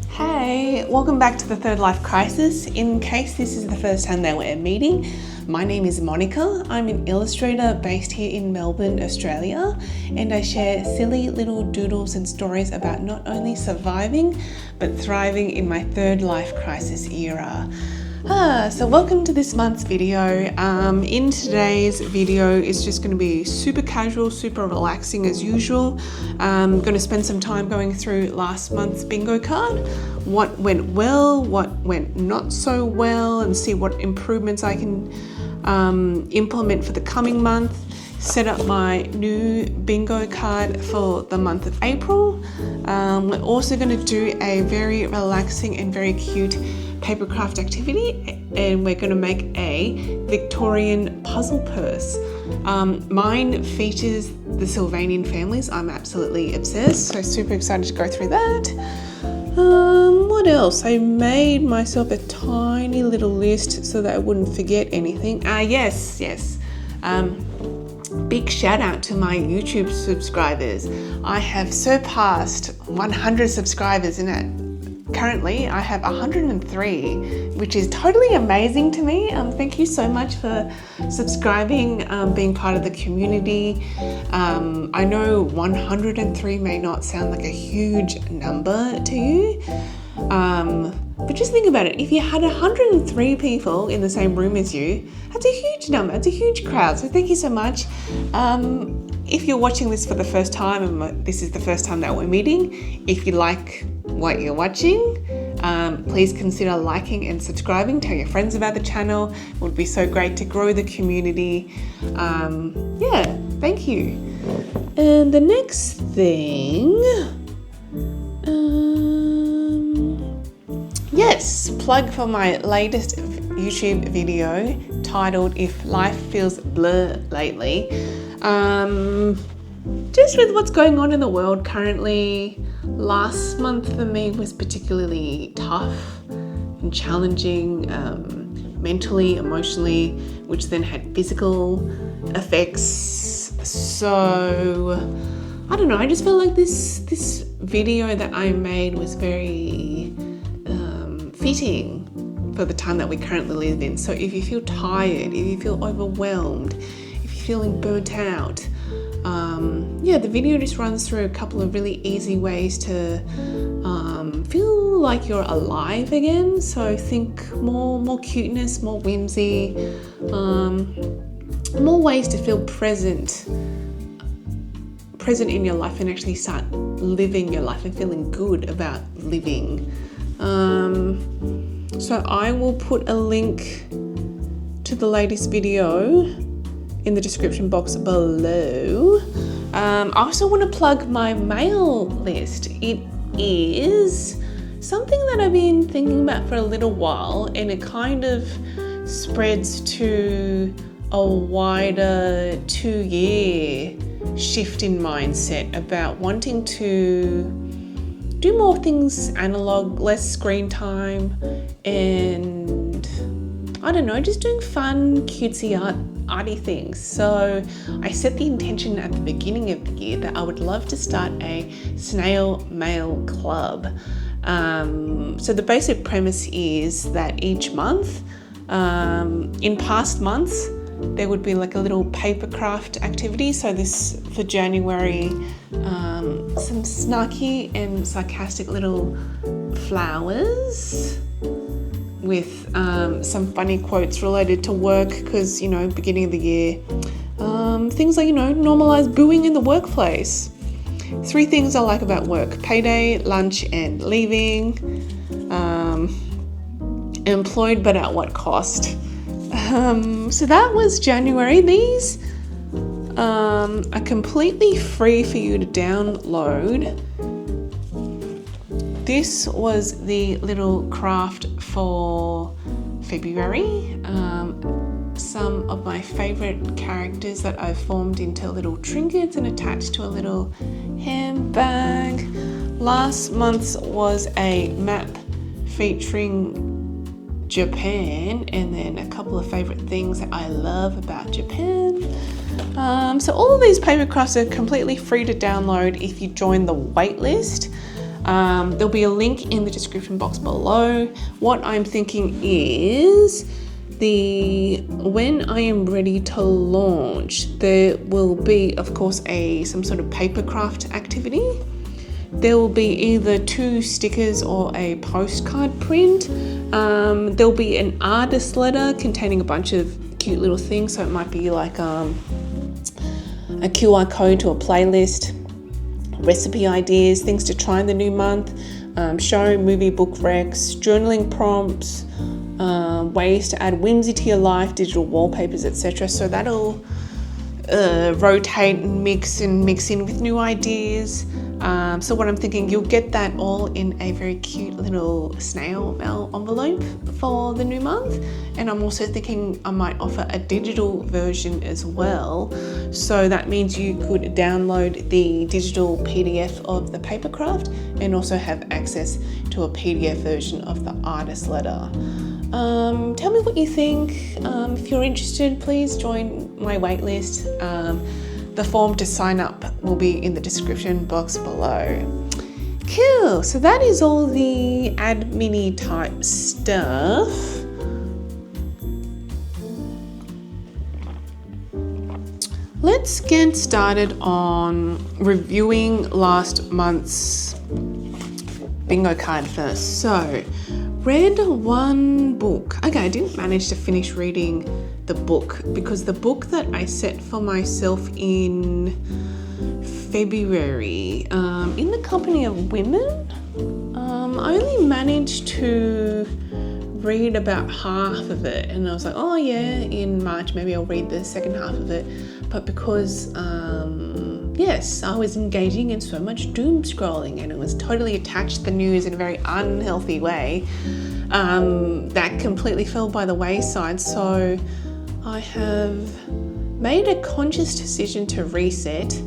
Hey, welcome back to the Third Life Crisis. In case this is the first time that we're meeting, my name is Monica. I'm an illustrator based here in Melbourne, Australia, and I share silly little doodles and stories about not only surviving, but thriving in my third life crisis era. So welcome to this month's video. In today's video, it's just going to be super casual, super relaxing as usual. I'm going to spend some time going through last month's bingo card, what went well, what went not so well, and see what improvements I can implement for the coming month. Set up my new bingo card for the month of April. We're also going to do a very relaxing and very cute paper craft activity, and we're going to make a Victorian puzzle purse. Mine features the Sylvanian families. I'm absolutely obsessed, so super excited to go through that. What else? I made myself a tiny little list so that I wouldn't forget anything. Yes. Big shout out to my YouTube subscribers. I have surpassed 100 subscribers currently I have 103, which is totally amazing to me. Thank you so much for subscribing, being part of the community. I know 103 may not sound like a huge number to you, but just think about it. If you had 103 people in the same room as you, that's a huge number. It's a huge crowd. So thank you so much. If you're watching this for the first time, and this is the first time that we're meeting, if you like what you're watching, please consider liking and subscribing. Tell your friends about the channel. It would be so great to grow the community. Thank you. And the next thing, plug for my latest YouTube video titled If Life Feels Blur Lately. Just with what's going on in the world currently, last month for me was particularly tough and challenging, mentally, emotionally, which then had physical effects. So I don't know, I just felt like this video that I made was very fitting for the time that we currently live in. So if you feel tired, if you feel overwhelmed, if you're feeling burnt out, the video just runs through a couple of really easy ways to feel like you're alive again. So think more cuteness, more whimsy, more ways to feel present in your life and actually start living your life and feeling good about living. So I will put a link to the latest video in the description box below. I also want to plug my mail list. It is something that I've been thinking about for a little while, and it kind of spreads to a wider 2-year shift in mindset about wanting to do more things analog, less screen time, and I don't know, just doing fun, cutesy arty things. So I set the intention at the beginning of the year that I would love to start a snail mail club. So the basic premise is that each month, in past months, there would be like a little paper craft activity. So this for January, some snarky and sarcastic little flowers with some funny quotes related to work, because, beginning of the year, things like, normalize booing in the workplace. 3 things I like about work: payday, lunch, and leaving. Employed, but at what cost? So that was January. These are completely free for you to download. This was the little craft for February. Some of my favorite characters that I've formed into little trinkets and attached to a little handbag. Last month's was a map featuring Japan, and then a couple of favorite things that I love about Japan. So all of these paper crafts are completely free to download if you join the waitlist. There'll be a link in the description box below. What I'm thinking is when I am ready to launch, there will be, of course, some sort of paper craft activity. There will be either 2 stickers or a postcard print. There'll be an artist letter containing a bunch of cute little things. So it might be like a QR code to a playlist, recipe ideas, things to try in the new month, show, movie, book recs, journaling prompts, ways to add whimsy to your life, digital wallpapers, etc. So that'll rotate and mix in with new ideas. So what I'm thinking, you'll get that all in a very cute little snail mail envelope for the new month. And I'm also thinking I might offer a digital version as well. So that means you could download the digital PDF of the paper craft and also have access to a PDF version of the artist letter. Tell me what you think. If you're interested, please join my waitlist. The form to sign up will be in the description box below. Cool, so that is all the admin-y type stuff. Let's get started on reviewing last month's bingo card first. So, read one book. Okay, I didn't manage to finish reading the book because the book that I set for myself in February, In the Company of Women, I only managed to read about half of it, and I was like, oh yeah, in March maybe I'll read the second half of it. But because yes, I was engaging in so much doom scrolling and it was totally attached to the news in a very unhealthy way, that completely fell by the wayside. So I have made a conscious decision to reset.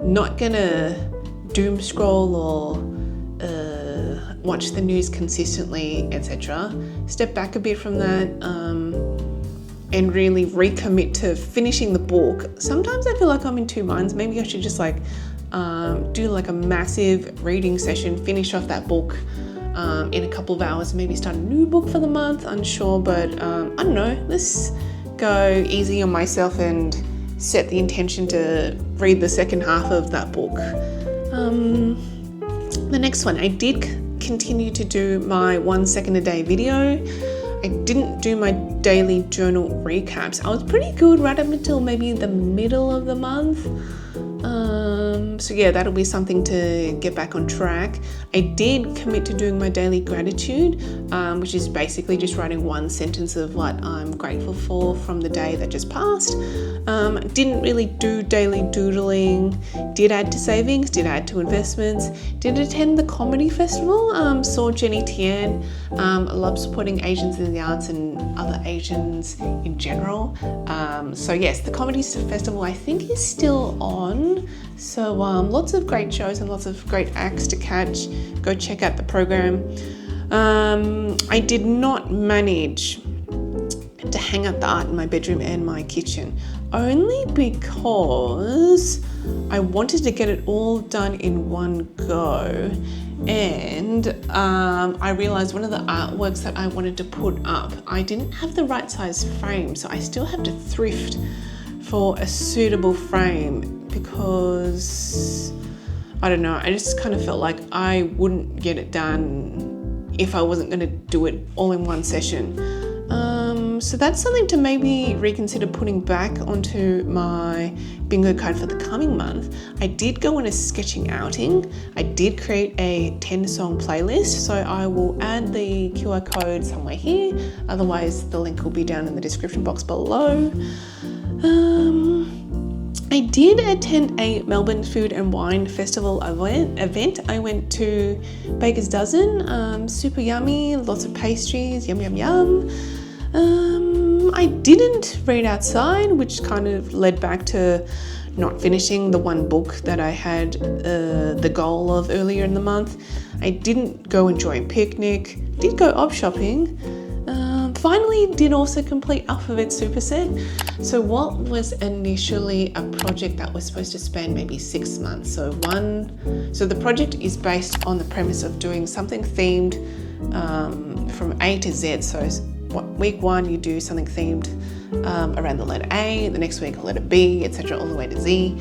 Not gonna doom scroll or watch the news consistently, etc. Step back a bit from that and really recommit to finishing the book. Sometimes I feel like I'm in two minds. Maybe I should just do like a massive reading session, finish off that book in a couple of hours, maybe start a new book for the month, unsure, but I don't know, let's go easy on myself and set the intention to read the second half of that book. The next one, I did continue to do my 1 second a day video. I didn't do my daily journal recaps. I was pretty good right up until maybe the middle of the month. So yeah, that'll be something to get back on track. I did commit to doing my daily gratitude, which is basically just writing one sentence of what I'm grateful for from the day that just passed. Didn't really do daily doodling, did add to savings, did add to investments, did attend the comedy festival, saw Jenny Tian. I love supporting Asians in the arts and other Asians in general. So yes, the comedy festival I think is still on. So lots of great shows and lots of great acts to catch. Go check out the program. I did not manage to hang up the art in my bedroom and my kitchen, only because I wanted to get it all done in one go. And I realized one of the artworks that I wanted to put up, I didn't have the right size frame, so I still have to thrift for a suitable frame because I don't know, I just kind of felt like I wouldn't get it done if I wasn't going to do it all in one session. So that's something to maybe reconsider putting back onto my bingo card for the coming month. I did go on a sketching outing. I did create a 10-song playlist, so I will add the QR code somewhere here. Otherwise, the link will be down in the description box below. I did attend a Melbourne Food and Wine Festival event. I went to Baker's Dozen, super yummy, lots of pastries, yum, yum, yum. I didn't read outside, which kind of led back to not finishing the one book that I had the goal of earlier in the month. I didn't go enjoy a picnic, did go op shopping. finally did also complete Alphabet Superset. So what was initially a project that was supposed to span maybe 6 months. So the project is based on the premise of doing something themed from A to Z. So week 1 you do something themed around the letter A, the next week letter B, etc., all the way to Z.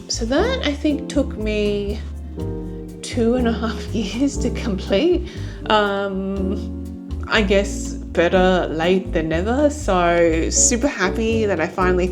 So that I think took me 2.5 years to complete. I guess better late than never. So super happy that I finally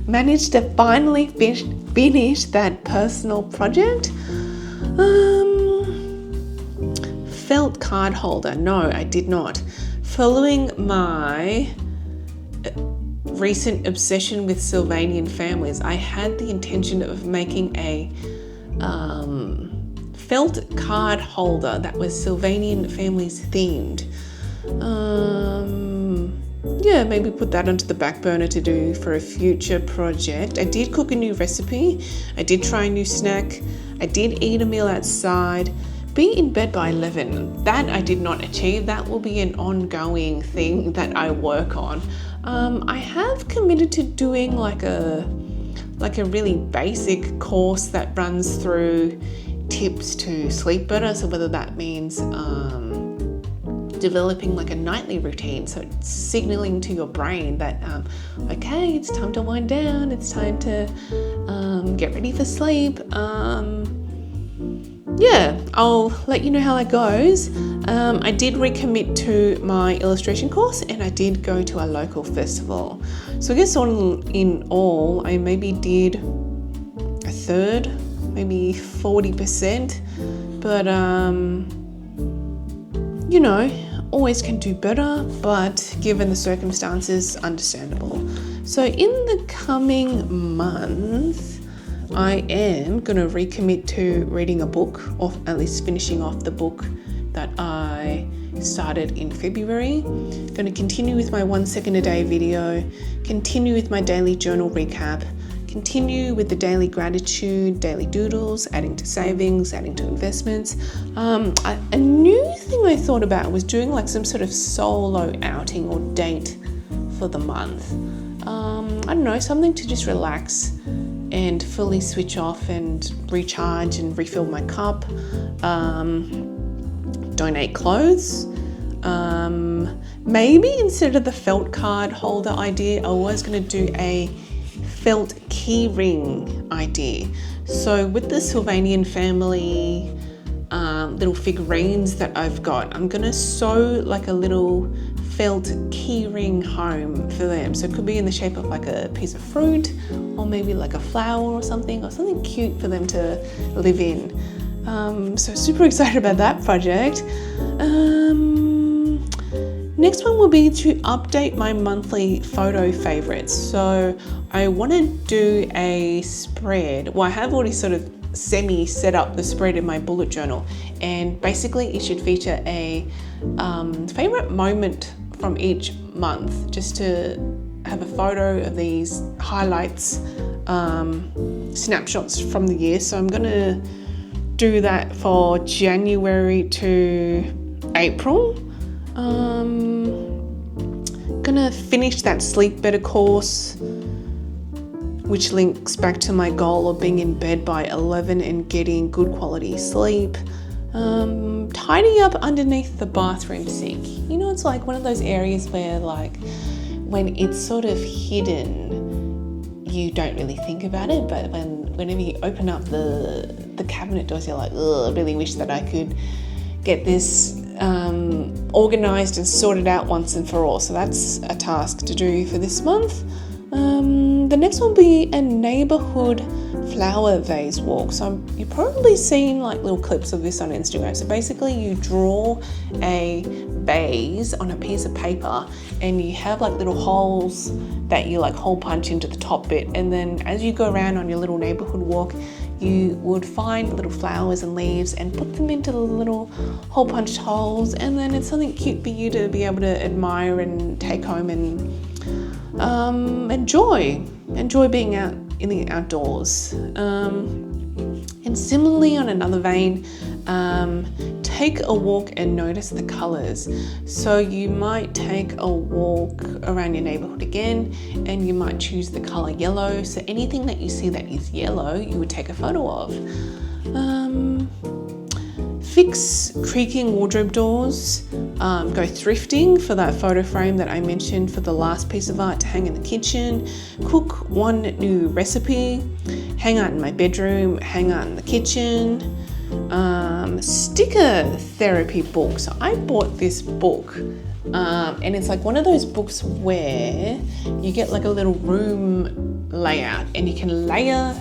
managed to finally finish that personal project. Felt card holder. No, I did not. Following my recent obsession with Sylvanian families, I had the intention of making a felt card holder that was Sylvanian families themed. Yeah, maybe put that onto the back burner to do for a future project. I did cook a new recipe. I did try a new snack. I did eat a meal outside. Be in bed by 11. That I did not achieve. That will be an ongoing thing that I work on. I have committed to doing like a really basic course that runs through tips to sleep better. So whether that means developing like a nightly routine, so it's signaling to your brain that okay, it's time to wind down, it's time to get ready for sleep. Yeah, I'll let you know how that goes. I did recommit to my illustration course, and I did go to a local festival. So I guess in all, I maybe did a third, maybe 40%, but you know, always can do better, but given the circumstances, understandable. So in the coming month, I am going to recommit to reading a book, or at least finishing off the book that I started in February. Going to continue with my 1 second a day video, continue with my daily journal recap, continue with the daily gratitude, daily doodles, adding to savings, adding to investments. A new thing I thought about was doing like some sort of solo outing or date for the month. I don't know, something to just relax and fully switch off and recharge and refill my cup. Donate clothes. Maybe instead of the felt card holder idea, I was going to do a felt key ring idea. So with the Sylvanian family little figurines that I've got, I'm going to sew like a little felt key ring home for them. So it could be in the shape of like a piece of fruit, or maybe like a flower or something cute for them to live in. So super excited about that project. Next one will be to update my monthly photo favorites. So I want to do a spread. Well, I have already sort of semi set up the spread in my bullet journal, and basically it should feature a favorite moment from each month, just to have a photo of these highlights, snapshots from the year. So I'm going to do that for January to April. Gonna finish that Sleep Better course, which links back to my goal of being in bed by 11 and getting good quality sleep. Tidy up underneath the bathroom sink. You know, it's like one of those areas where like when it's sort of hidden, you don't really think about it, but whenever you open up the cabinet doors, you're like, ugh, I really wish that I could get this organized and sorted out once and for all. So that's a task to do for this month. The next one will be a neighborhood flower vase walk. So you've probably seen like little clips of this on Instagram. So basically you draw a vase on a piece of paper, and you have like little holes that you like hole punch into the top bit, and then as you go around on your little neighborhood walk, you would find little flowers and leaves and put them into the little hole punched holes, and then it's something cute for you to be able to admire and take home and enjoy being out in the outdoors. And similarly, on another vein, take a walk and notice the colors. So you might take a walk around your neighborhood again and you might choose the color yellow. So anything that you see that is yellow, you would take a photo of. Fix creaking wardrobe doors. Go thrifting for that photo frame that I mentioned for the last piece of art to hang in the kitchen. Cook one new recipe. Hang out in my bedroom, hang out in the kitchen. Sticker therapy book. So I bought this book and it's like one of those books where you get like a little room layout and you can layer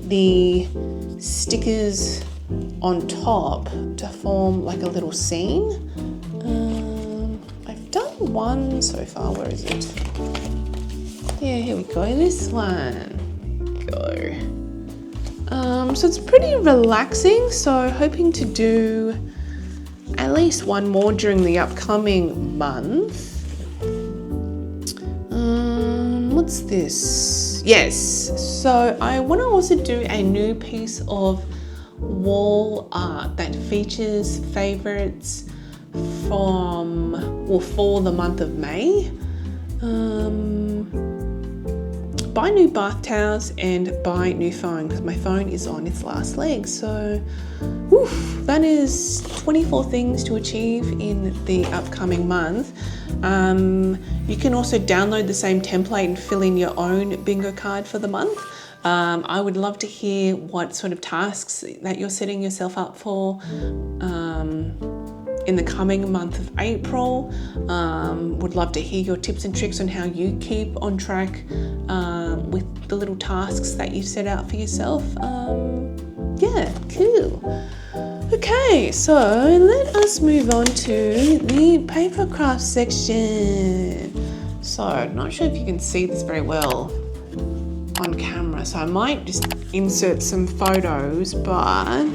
the stickers on top to form like a little scene. I've done one so far. Where is it? Yeah, here we go. This one. Go. So it's pretty relaxing. So hoping to do at least one more during the upcoming month. What's this? Yes. So I want to also do a new piece of wall art that features favorites for the month of May. Buy new bath towels and buy new phone because my phone is on its last leg. So that is 24 things to achieve in the upcoming month. You can also download the same template and fill in your own bingo card for the month. I would love to hear what sort of tasks that you're setting yourself up for in the coming month of April. Would love to hear your tips and tricks on how you keep on track with the little tasks that you set out for yourself. Yeah, cool. Okay, so let us move on to the paper craft section. So, I'm not sure if you can see this very well on camera, so I might just insert some photos, but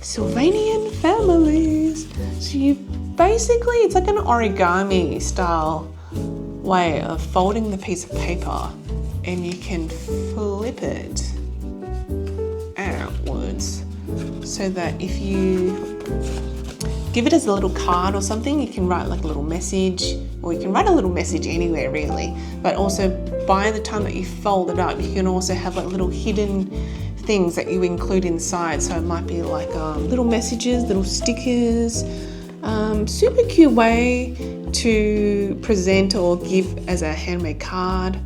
Sylvanian families. So it's like an origami style way of folding the piece of paper and you can flip it outwards so that if you give it as a little card or something, you can write like a little message, or you can write a little message anywhere really, but also by the time that you fold it up, you can also have like little hidden things that you include inside. So it might be like little messages, little stickers, super cute way to present or give as a handmade card.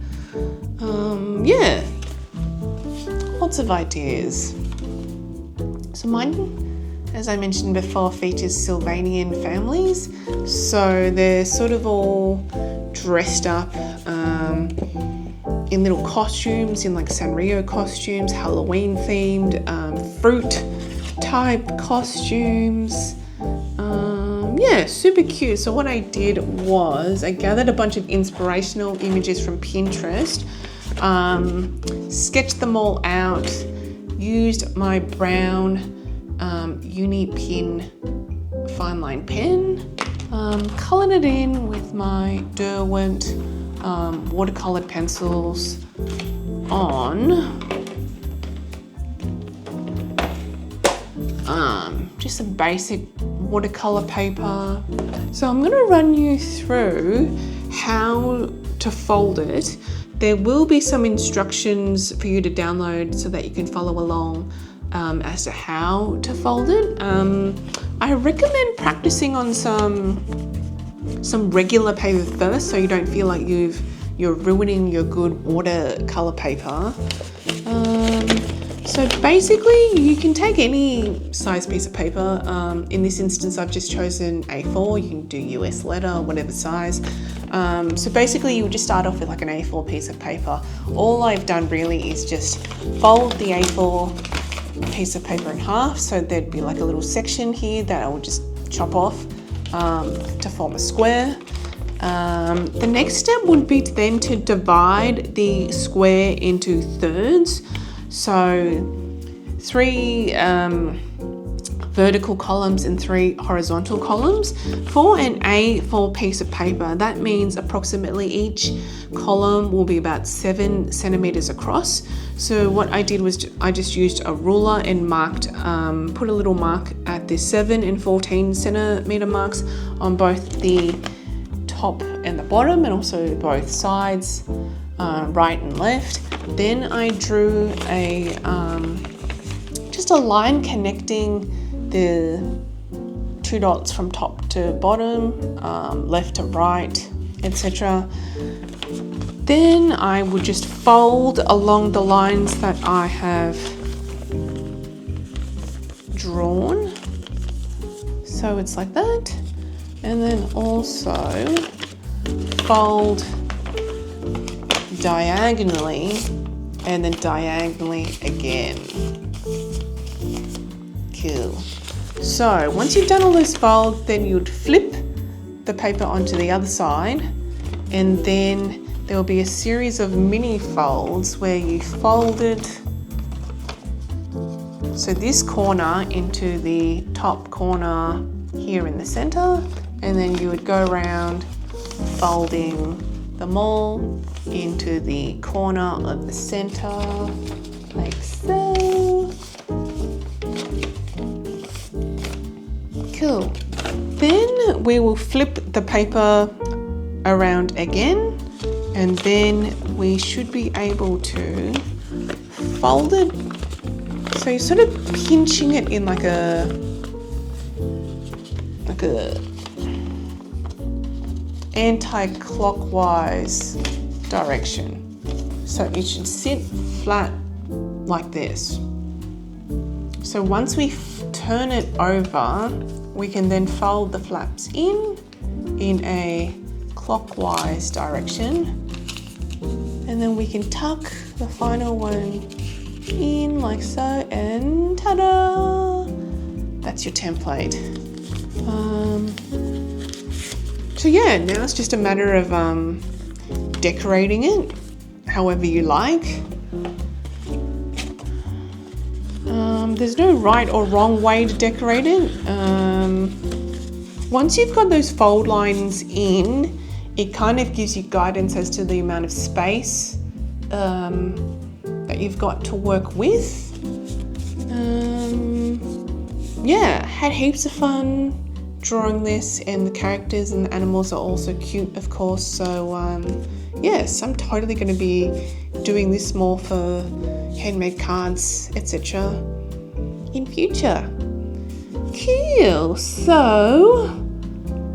Yeah, lots of ideas. So mine, as I mentioned before, features Sylvanian families. So they're sort of all dressed up in little costumes, in like Sanrio costumes, Halloween themed, fruit type costumes. Yeah, super cute. So what I did was I gathered a bunch of inspirational images from Pinterest, sketched them all out, used my brown uni pin fine line pen, coloured it in with my Derwent watercoloured pencils on just a basic watercolour paper. So I'm going to run you through how to fold it. There will be some instructions for you to download so that you can follow along as to how to fold it. I recommend practicing on some regular paper first, so you don't feel like you're ruining your good watercolor paper. So basically, you can take any size piece of paper. In this instance, I've just chosen A4. You can do US letter, whatever size. So basically, you would just start off with like an A4 piece of paper. All I've done really is just fold the A4 piece of paper in half. So there'd be like a little section here that I would just chop off to form a square. The next step would be then to divide the square into thirds. So 3 vertical columns and 3 horizontal columns. For an A4 piece of paper, that means approximately each column will be about 7 centimeters across. So what I did was I just used a ruler and marked, put a little mark at the 7 and 14 centimeter marks on both the top and the bottom, and also both sides, right and left. Then I drew a just a line connecting the 2 dots from top to bottom, left to right, etc. Then I would just fold along the lines that I have drawn. So it's like that. And then also fold diagonally and then diagonally again. Cool. So once you've done all those folds, then you'd flip the paper onto the other side, and then there will be a series of mini folds where you folded so this corner into the top corner here in the center, and then you would go around folding them all into the corner of the center, like so. Cool. Then we will flip the paper around again, and then we should be able to fold it. So you're sort of pinching it in like a anti-clockwise direction. So it should sit flat like this. So once we turn it over, we can then fold the flaps in a clockwise direction, and then we can tuck the final one in like so, and ta-da! That's your template. So yeah, now it's just a matter of decorating it however you like. There's no right or wrong way to decorate it. Once you've got those fold lines in, it kind of gives you guidance as to the amount of space that you've got to work with. Yeah, had heaps of fun drawing this, and the characters and the animals are also cute, of course. So yes, I'm totally going to be doing this more for handmade cards, etc. in future. Cool. So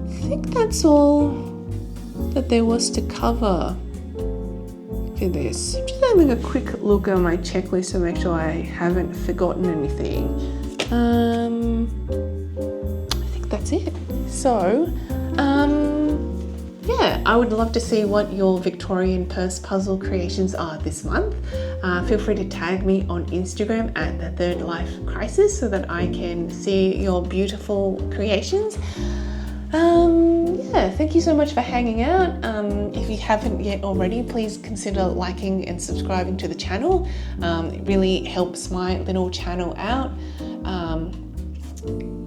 I think that's all that there was to cover for this. I'm just having a quick look at my checklist to make sure I haven't forgotten anything. I think that's it. So yeah, I would love to see what your Victorian purse puzzle creations are this month. Feel free to tag me on Instagram at The Third Life Crisis so that I can see your beautiful creations. Yeah, thank you so much for hanging out. If you haven't yet already, please consider liking and subscribing to the channel. It really helps my little channel out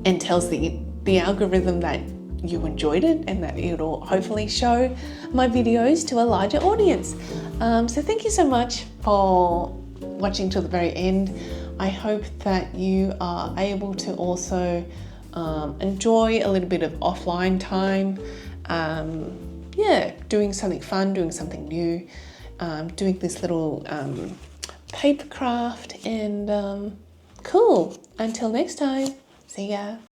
and tells the algorithm that you enjoyed it and that it'll hopefully show my videos to a larger audience. So thank you so much for watching till the very end. I hope that you are able to also enjoy a little bit of offline time. Yeah, doing something fun, doing something new, doing this little paper craft, and cool. Until next time, see ya.